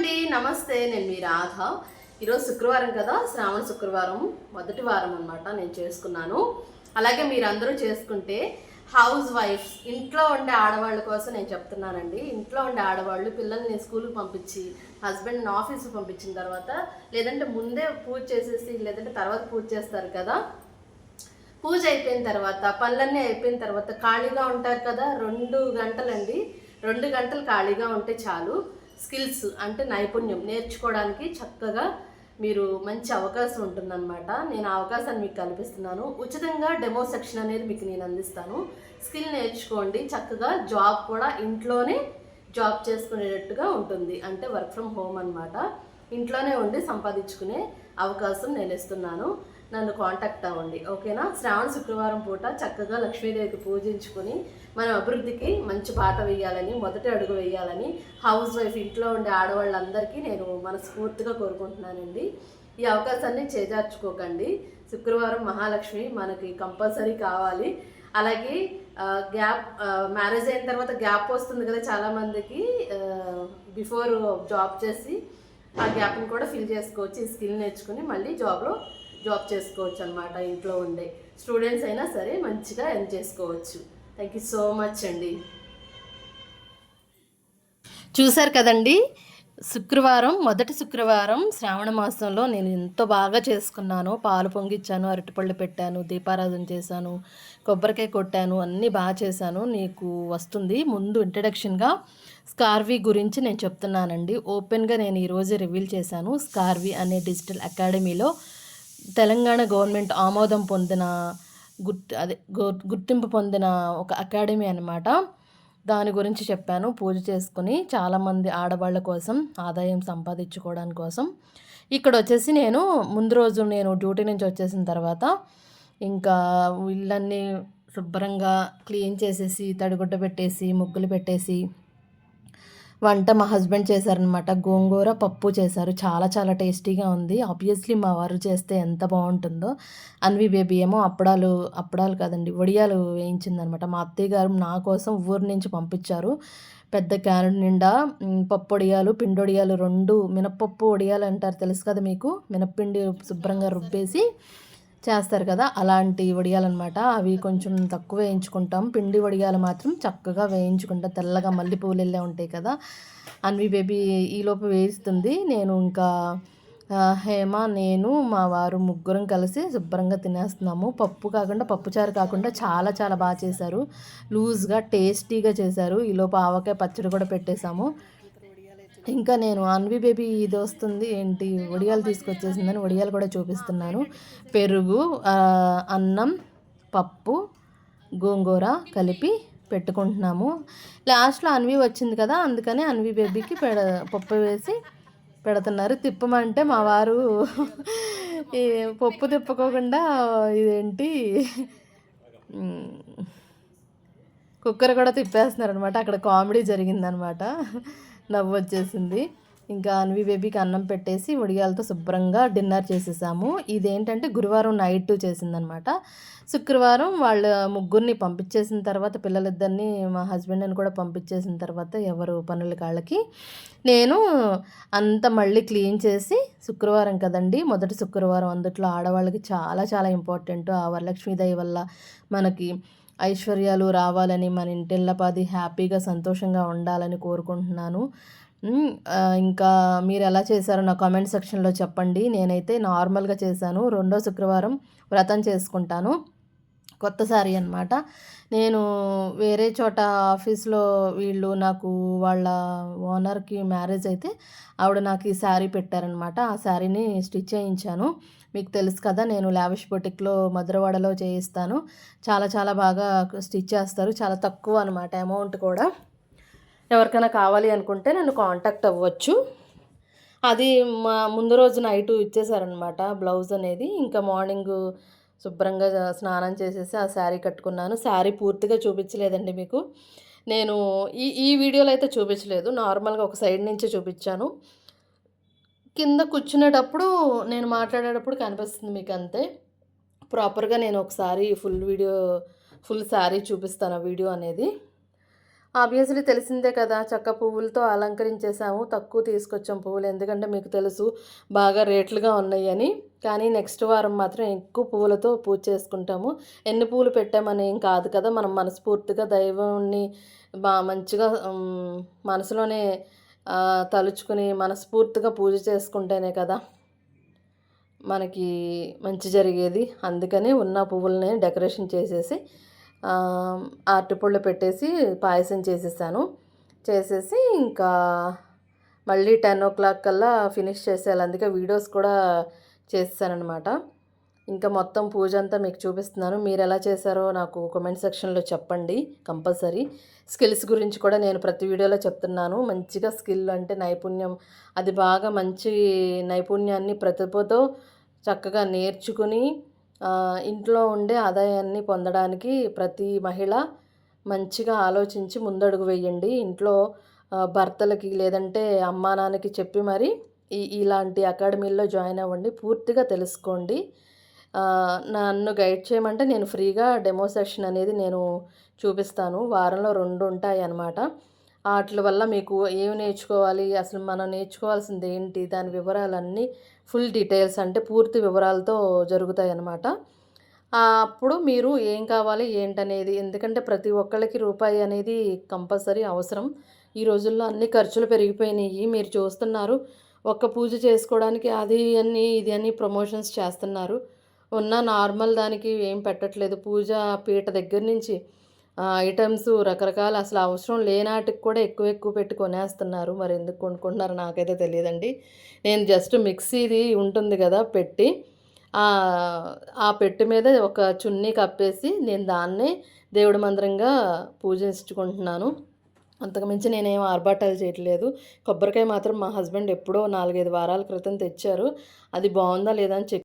అండి, నమస్తే. నేను మీ రాధ. ఈరోజు శుక్రవారం కదా, శ్రావణ శుక్రవారం మొదటి వారం అనమాట. నేను చేసుకున్నాను. అలాగే మీరందరూ చేసుకుంటే హౌస్ వైఫ్స్, ఇంట్లో ఉండే ఆడవాళ్ళ కోసం నేను చెప్తున్నానండి. ఇంట్లో ఉండే ఆడవాళ్ళు పిల్లల్ని స్కూల్కి పంపించి, హస్బెండ్ని ఆఫీస్కి పంపించిన తర్వాత, లేదంటే ముందే పూజ చేసేసి, లేదంటే తర్వాత పూజ చేస్తారు కదా. పూజ అయిపోయిన తర్వాత, పనులన్నీ అయిపోయిన తర్వాత ఖాళీగా ఉంటారు కదా. 2 గంటలండి, 2 గంటలు ఖాళీగా ఉంటే చాలు. స్కిల్స్ అంటే నైపుణ్యం నేర్చుకోవడానికి చక్కగా మీరు మంచి అవకాశం ఉంటుందన్నమాట. నేను ఆ అవకాశాన్ని మీకు కల్పిస్తున్నాను. ఉచితంగా డెమో సెక్షన్ అనేది మీకు నేను అందిస్తాను. స్కిల్ నేర్చుకోండి. చక్కగా జాబ్ కూడా ఇంట్లోనే జాబ్ చేసుకునేటట్టుగా ఉంటుంది. అంటే వర్క్ ఫ్రమ్ హోమ్ అనమాట. ఇంట్లోనే ఉండి సంపాదించుకునే అవకాశం నేను ఇస్తున్నాను. నన్ను కాంటాక్ట్ అవ్వండి, ఓకేనా. శ్రావణ శుక్రవారం పూట చక్కగా లక్ష్మీదేవికి పూజించుకొని మన అభివృద్ధికి మంచి బాట వేయాలని, మొదటి అడుగు వేయాలని హౌస్ వైఫ్, ఇంట్లో ఉండే ఆడవాళ్ళందరికీ నేను మనస్ఫూర్తిగా కోరుకుంటున్నానండి. ఈ అవకాశాన్ని చేజార్చుకోకండి. శుక్రవారం మహాలక్ష్మి మనకి కంపల్సరీ కావాలి. అలాగే మ్యారేజ్ అయిన తర్వాత గ్యాప్ వస్తుంది కదా చాలామందికి, బిఫోర్ జాబ్ చేసి ఆ గ్యాప్ని కూడా ఫిల్ చేసుకోవచ్చు. ఈ స్కిల్ నేర్చుకుని మళ్ళీ జాబ్ చేసుకోవచ్చు అనమాట. ఇంట్లో ఉండే స్టూడెంట్స్ అయినా సరే మంచిగా ఎర్న్ చేసుకోవచ్చు. థ్యాంక్ యూ సో మచ్ అండి. చూశారు కదండి, మొదటి శుక్రవారం శ్రావణ మాసంలో నేను ఎంతో బాగా చేసుకున్నాను. పాలు పొంగిచ్చాను, అరటిపళ్ళు పెట్టాను, దీపారాధన చేశాను, కొబ్బరికాయ కొట్టాను, అన్నీ బాగా చేశాను. నీకు వస్తుంది. ముందు ఇంట్రడక్షన్గా స్కార్వీ గురించి నేను చెప్తున్నానండి. ఓపెన్గా నేను ఈరోజు రివీల్ చేశాను. స్కార్వీ అనే డిజిటల్ అకాడమీలో తెలంగాణ గవర్నమెంట్ ఆమోదం పొందిన గుర్తింపు పొందిన ఒక అకాడమీ అనమాట. దాని గురించి చెప్పాను. పూజ చేసుకుని చాలామంది ఆడవాళ్ళ కోసం ఆదాయం సంపాదించుకోవడానికి కోసం ఇక్కడ వచ్చేసి నేను ముందు రోజు నేను డ్యూటీ నుంచి వచ్చేసిన తర్వాత ఇంకా ఇళ్ళన్నీ శుభ్రంగా క్లీన్ చేసేసి, తడిగుడ్డ పెట్టేసి, ముగ్గులు పెట్టేసి, వంట మా హస్బెండ్ చేశారనమాట. గోంగూర పప్పు చేశారు. చాలా చాలా టేస్టీగా ఉంది. ఆబ్వియస్లీ మా వారు చేస్తే ఎంత బాగుంటుందో. అన్వి బేబీ ఏమో అప్పడాలు కాదండి, వడియాలు వేయించిందనమాట. మా అత్తయ్య గారు నా కోసం ఊరి నుంచి పంపించారు. పెద్ద క్యాన్ నిండా పప్పు వడియాలు, పిండి వడియాలు 2, మినప్పప్పు వడియాలు అంటారు, తెలుసు కదా మీకు. మినప్పిండి శుభ్రంగా రుబ్బేసి చేస్తారు కదా, అలాంటి వడియాలన్నమాట. అవి కొంచెం తక్కువ వేయించుకుంటాం. పిండి వడియాలు మాత్రం చక్కగా వేయించుకుంటాం. తెల్లగా మల్లెపూలు వెళ్ళే ఉంటాయి కదా. అన్వి బేబీ ఈలోపు వేయిస్తుంది. నేను ఇంకా హేమ, నేను, మా వారు ముగ్గురం కలిసి శుభ్రంగా తినేస్తున్నాము. పప్పుచారు కాకుండా చాలా చాలా బాగా చేశారు. లూజ్గా టేస్టీగా చేశారు. ఈలోపు ఆవకాయ పచ్చడి కూడా పెట్టేశాము. ఇంకా నేను అన్వి బేబీ ఇది వస్తుంది ఏంటి వడియాలు తీసుకొచ్చేసిందని వడియాలు కూడా చూపిస్తున్నాను. పెరుగు, అన్నం, పప్పు, గోంగూర కలిపి పెట్టుకుంటున్నాము. లాస్ట్లో అన్వి వచ్చింది కదా, అందుకని అన్వి బేబీకి పప్పు వేసి పెడుతున్నారు. తిప్పమంటే మా వారు పప్పు తిప్పకోకుండా ఇదేంటి కుక్కర్ కూడా తిప్పేస్తున్నారు అనమాట. అక్కడ కామెడీ జరిగిందనమాట. నవ్వు వచ్చేసింది. ఇంకా అన్వి బేబీకి అన్నం పెట్టేసి వడియాలతో శుభ్రంగా డిన్నర్ చేసేసాము. ఇదేంటంటే గురువారం నైట్ చేసిందనమాట. శుక్రవారం వాళ్ళ ముగ్గురిని పంపించేసిన తర్వాత, పిల్లలిద్దరిని మా హస్బెండ్ని కూడా పంపించేసిన తర్వాత ఎవరు పనుల కాళ్ళకి, నేను అంత మళ్ళీ క్లీన్ చేసి, శుక్రవారం కదండి, మొదటి శుక్రవారం, అందుట్లో ఆడవాళ్ళకి చాలా చాలా ఇంపార్టెంట్. ఆ వరలక్ష్మీ దయ వల్ల మనకి ఐశ్వర్యాలు రావాలని, మన ఇంటిల్లపాది హ్యాపీగా సంతోషంగా ఉండాలని కోరుకుంటున్నాను. ఇంకా మీరు ఎలా చేశారో నా కామెంట్ సెక్షన్లో చెప్పండి. నేనైతే నార్మల్గా చేశాను. 2వ శుక్రవారం వ్రతం చేసుకుంటాను. కొత్త శారీ అనమాట. నేను వేరే చోట ఆఫీస్లో నాకు వాళ్ళ ఓనర్కి మ్యారేజ్ అయితే ఆవిడ నాకు ఈ శారీ పెట్టారనమాట. ఆ శారీని స్టిచ్ చేయించాను. మీకు తెలుసు కదా, నేను లావిష్ బొటిక్లో మధురవాడలో చేయిస్తాను. చాలా చాలా బాగా స్టిచ్ చేస్తారు. చాలా తక్కువ అనమాట అమౌంట్ కూడా. ఎవరికైనా కావాలి అనుకుంటే నన్ను కాంటాక్ట్ అవ్వచ్చు. అది ముందు రోజు నైటు ఇచ్చేసారనమాట బ్లౌజ్ అనేది. ఇంకా మార్నింగ్ శుభ్రంగా స్నానం చేసేసి ఆ శారీ కట్టుకున్నాను. శారీ పూర్తిగా చూపించలేదండి మీకు. నేను ఈ వీడియోలో అయితే చూపించలేదు. నార్మల్గా ఒక సైడ్ నుంచే చూపించాను. కింద కూర్చునేటప్పుడు నేను మాట్లాడేటప్పుడు కనిపిస్తుంది మీకు, అంతే. ప్రాపర్గా నేను ఒకసారి ఫుల్ శారీ చూపిస్తాను, వీడియో అనేది. ఆబ్వియస్లీ తెలిసిందే కదా, చక్క పువ్వులతో అలంకరించేసాము. తక్కువ తీసుకొచ్చాం పువ్వులు, ఎందుకంటే మీకు తెలుసు బాగా రేట్లుగా ఉన్నాయని. కానీ నెక్స్ట్ వారం మాత్రం ఎక్కువ పువ్వులతో పూజ చేసుకుంటాము. ఎన్ని పువ్వులు పెట్టామని ఏం కాదు కదా, మనం మనస్ఫూర్తిగా దైవాన్ని మంచిగా మనసులోనే తలుచుకుని మనస్ఫూర్తిగా పూజ చేసుకుంటేనే కదా మనకి మంచి జరిగేది. అందుకని ఉన్న పువ్వులని డెకరేషన్ చేసేసి అరటిపళ్ళు పెట్టేసి పాయసం చేసేసాను. చేసేసి ఇంకా మళ్ళీ 10 కల్లా ఫినిష్ చేసేయాలి. అందుకే వీడియోస్ కూడా చేసేసాననమాట. ఇంకా మొత్తం పూజ అంతా మీకు చూపిస్తున్నాను. మీరు ఎలా చేశారో నాకు కామెంట్ సెక్షన్లో చెప్పండి కంపల్సరీ. స్కిల్స్ గురించి కూడా నేను ప్రతి వీడియోలో చెప్తున్నాను. మంచిగా స్కిల్ అంటే నైపుణ్యం, అది బాగా మంచి నైపుణ్యాన్ని ప్రతిభతో చక్కగా నేర్చుకుని ఇంట్లో ఉండే ఆదాయాన్ని పొందడానికి ప్రతి మహిళ మంచిగా ఆలోచించి ముందడుగు వేయండి. ఇంట్లో భర్తలకి లేదంటే అమ్మా నాన్నకి చెప్పి మరి ఇలాంటి అకాడమీల్లో జాయిన్ అవ్వండి. పూర్తిగా తెలుసుకోండి. నన్ను గైడ్ చేయమంటే నేను ఫ్రీగా డెమో సెషన్ అనేది నేను చూపిస్తాను. వారంలో 2 ఉంటాయి అన్నమాట. వాటి వల్ల మీకు ఏమి నేర్చుకోవాలి, అసలు మనం నేర్చుకోవాల్సింది ఏంటి, దాని వివరాలన్నీ ఫుల్ డీటెయిల్స్ అంటే పూర్తి వివరాలతో జరుగుతాయి అన్నమాట. అప్పుడు మీరు ఏం కావాలి ఏంటనేది, ఎందుకంటే ప్రతి ఒక్కళ్ళకి రూపాయి అనేది కంపల్సరీ అవసరం. ఈ రోజుల్లో అన్ని ఖర్చులు పెరిగిపోయినాయి. మీరు చూస్తున్నారు, ఒక్క పూజ చేసుకోవడానికి అది అని ఇది అని ప్రమోషన్స్ చేస్తున్నారు. ఉన్న నార్మల్ దానికి ఏం పెట్టట్లేదు. పూజ పీట దగ్గర నుంచి ఐటమ్స్ రకరకాల అసలు అవసరం లేనాటికి కూడా ఎక్కువ పెట్టి కొనేస్తున్నారు. మరి ఎందుకు కొనుక్కుంటున్నారో నాకైతే తెలియదండి. నేను జస్ట్ మిక్సీది ఉంటుంది కదా పెట్టి, ఆ పెట్టె మీద ఒక చున్నీ కప్పేసి నేను దాన్నే దేవుడి మందిరంగా పూజించుకుంటున్నాను. అంతకుమించి నేనేం ఆర్భాటాలు చేయట్లేదు. కొబ్బరికాయ మాత్రం మా హస్బెండ్ ఎప్పుడో 4-5 వారాల క్రితం తెచ్చారు. అది బాగుందా లేదా అని చెక్